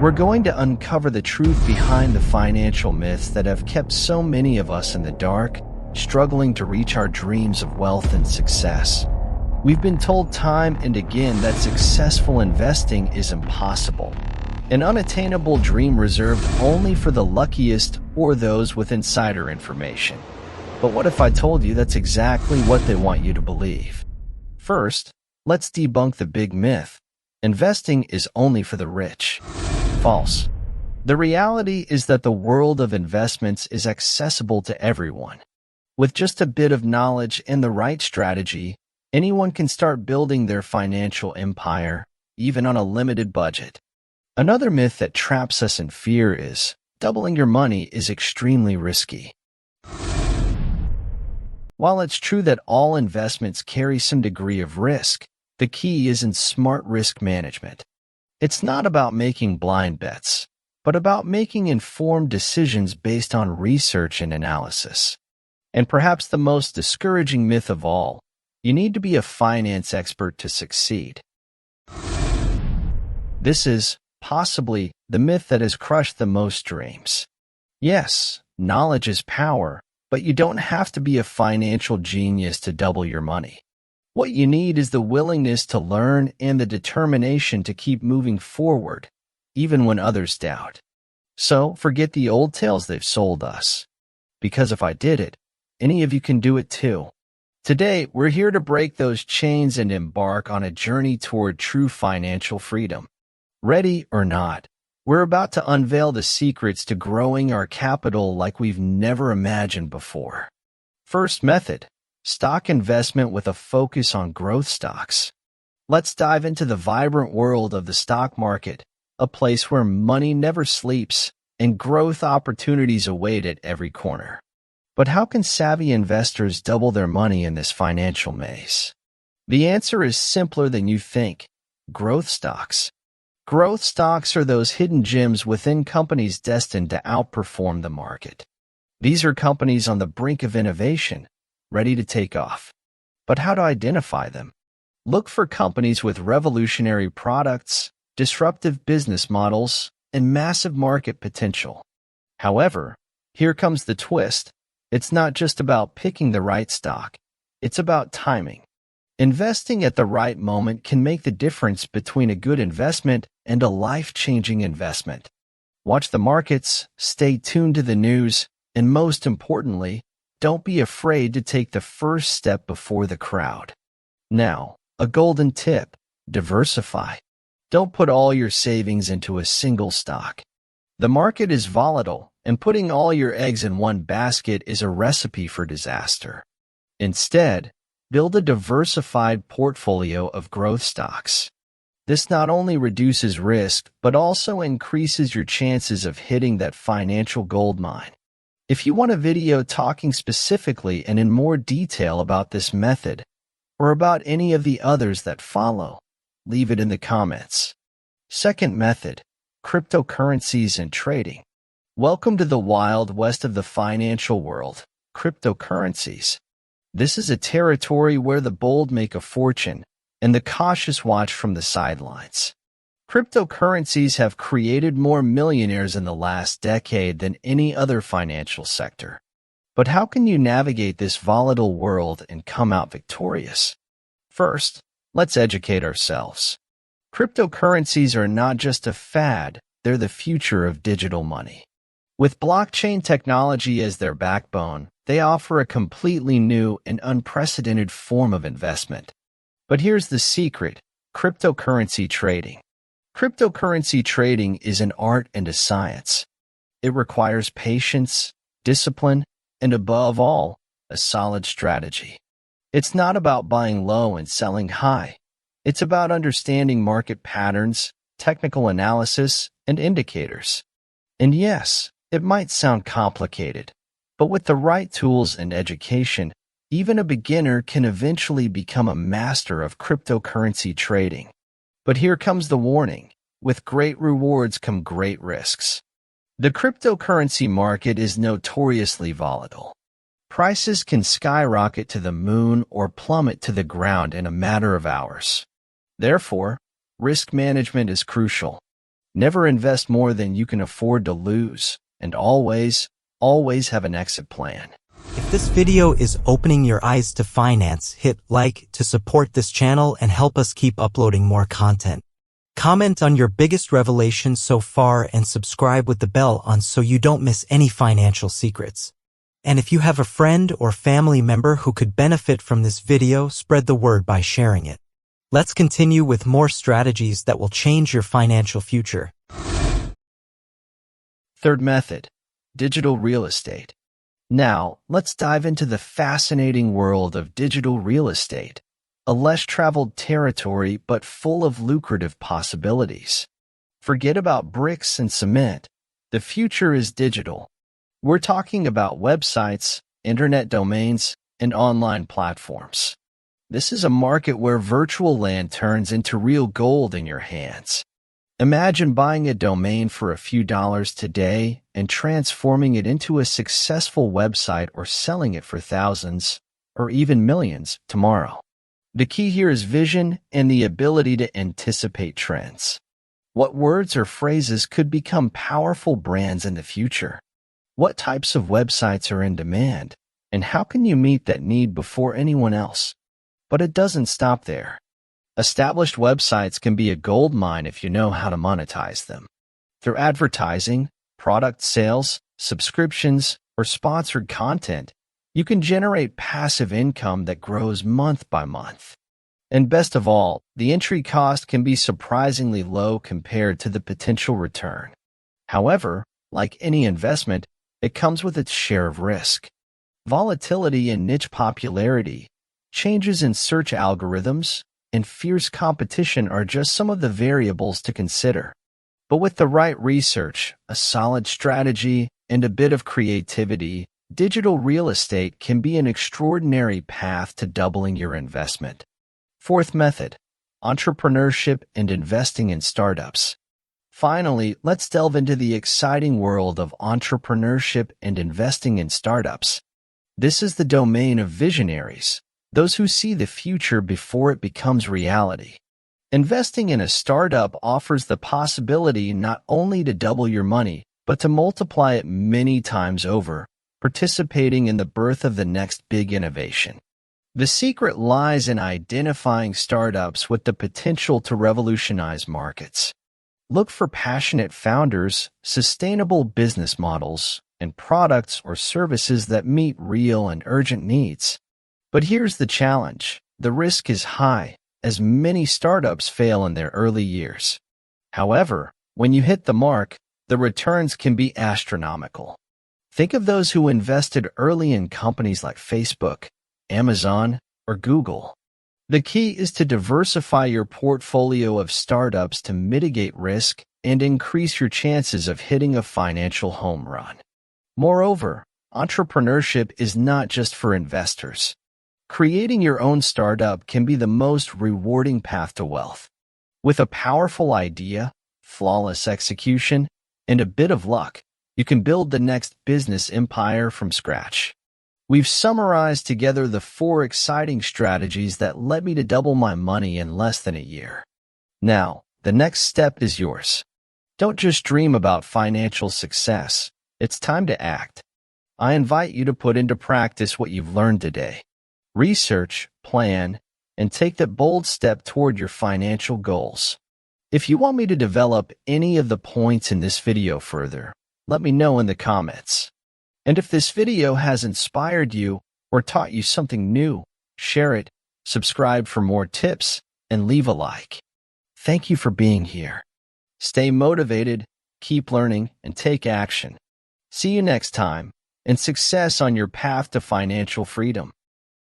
We're going to uncover the truth behind the financial myths that have kept so many of us in the dark, struggling to reach our dreams of wealth and success. We've been told time and again that successful investing is impossible, an unattainable dream reserved only for the luckiest or those with insider information. But what if I told you that's exactly what they want you to believe? First, let's debunk the big myth. Investing is only for the rich. False. The reality is that the world of investments is accessible to everyone. With just a bit of knowledge and the right strategy, anyone can start building their financial empire, even on a limited budget. Another myth that traps us in fear is doubling your money is extremely risky. While it's true that all investments carry some degree of risk, the key is in smart risk management. It's not about making blind bets, but about making informed decisions based on research and analysis. And perhaps the most discouraging myth of all, you need to be a finance expert to succeed. This is, possibly, the myth that has crushed the most dreams. Yes, knowledge is power, but you don't have to be a financial genius to double your money. What you need is the willingness to learn and the determination to keep moving forward, even when others doubt. So, forget the old tales they've sold us. Because if I did it, any of you can do it too. Today, we're here to break those chains and embark on a journey toward true financial freedom. Ready or not, we're about to unveil the secrets to growing our capital like we've never imagined before. First method. Stock investment with a focus on growth stocks. Let's dive into the vibrant world of the stock market, a place where money never sleeps and growth opportunities await at every corner. But how can savvy investors double their money in this financial maze? The answer is simpler than you think. Growth stocks. Growth stocks are those hidden gems within companies destined to outperform the market. These are companies on the brink of innovation, ready to take off. But how to identify them? Look for companies with revolutionary products, disruptive business models, and massive market potential. However, here comes the twist. It's not just about picking the right stock. It's about timing. Investing at the right moment can make the difference between a good investment and a life-changing investment. Watch the markets, stay tuned to the news, and most importantly, don't be afraid to take the first step before the crowd. Now, a golden tip: diversify. Don't put all your savings into a single stock. The market is volatile, and putting all your eggs in one basket is a recipe for disaster. Instead, build a diversified portfolio of growth stocks. This not only reduces risk, but also increases your chances of hitting that financial gold mine. If you want a video talking specifically and in more detail about this method, or about any of the others that follow, leave it in the comments. Second method, cryptocurrencies and trading. Welcome to the wild west of the financial world, cryptocurrencies. This is a territory where the bold make a fortune, and the cautious watch from the sidelines. Cryptocurrencies have created more millionaires in the last decade than any other financial sector. But how can you navigate this volatile world and come out victorious? First, let's educate ourselves. Cryptocurrencies are not just a fad, they're the future of digital money. With blockchain technology as their backbone, they offer a completely new and unprecedented form of investment. But here's the secret: cryptocurrency trading. Cryptocurrency trading is an art and a science. It requires patience, discipline, and above all, a solid strategy. It's not about buying low and selling high. It's about understanding market patterns, technical analysis, and indicators. And yes, it might sound complicated, but with the right tools and education, even a beginner can eventually become a master of cryptocurrency trading. But here comes the warning: with great rewards come great risks. The cryptocurrency market is notoriously volatile. Prices can skyrocket to the moon or plummet to the ground in a matter of hours. Therefore, risk management is crucial. Never invest more than you can afford to lose, and always have an exit plan. If this video is opening your eyes to finance, hit like to support this channel and help us keep uploading more content. Comment on your biggest revelations so far and subscribe with the bell on so you don't miss any financial secrets. And if you have a friend or family member who could benefit from this video, spread the word by sharing it. Let's continue with more strategies that will change your financial future. Third method, digital real estate. Now, let's dive into the fascinating world of digital real estate, a less traveled territory but full of lucrative possibilities. Forget about bricks and cement. The future is digital. We're talking about websites, internet domains, and online platforms. This is a market where virtual land turns into real gold in your hands. Imagine buying a domain for a few dollars today and transforming it into a successful website or selling it for thousands or even millions tomorrow. The key here is vision and the ability to anticipate trends. What words or phrases could become powerful brands in the future? What types of websites are in demand? And how can you meet that need before anyone else? But it doesn't stop there. Established websites can be a gold mine if you know how to monetize them. Through advertising, product sales, subscriptions, or sponsored content, you can generate passive income that grows month by month. And best of all, the entry cost can be surprisingly low compared to the potential return. However, like any investment, it comes with its share of risk. Volatility in niche popularity, changes in search algorithms, and fierce competition are just some of the variables to consider. But with the right research, a solid strategy, and a bit of creativity, digital real estate can be an extraordinary path to doubling your investment. Fourth method, entrepreneurship and investing in startups. Finally, let's delve into the exciting world of entrepreneurship and investing in startups. This is the domain of visionaries, those who see the future before it becomes reality. Investing in a startup offers the possibility not only to double your money, but to multiply it many times over, participating in the birth of the next big innovation. The secret lies in identifying startups with the potential to revolutionize markets. Look for passionate founders, sustainable business models, and products or services that meet real and urgent needs. But here's the challenge. The risk is high, as many startups fail in their early years. However, when you hit the mark, the returns can be astronomical. Think of those who invested early in companies like Facebook, Amazon, or Google. The key is to diversify your portfolio of startups to mitigate risk and increase your chances of hitting a financial home run. Moreover, entrepreneurship is not just for investors. Creating your own startup can be the most rewarding path to wealth. With a powerful idea, flawless execution, and a bit of luck, you can build the next business empire from scratch. We've summarized together the 4 exciting strategies that led me to double my money in less than a year. Now, the next step is yours. Don't just dream about financial success. It's time to act. I invite you to put into practice what you've learned today. Research, plan, and take that bold step toward your financial goals. If you want me to develop any of the points in this video further, let me know in the comments. And if this video has inspired you or taught you something new, share it, subscribe for more tips, and leave a like. Thank you for being here. Stay motivated, keep learning, and take action. See you next time, and success on your path to financial freedom.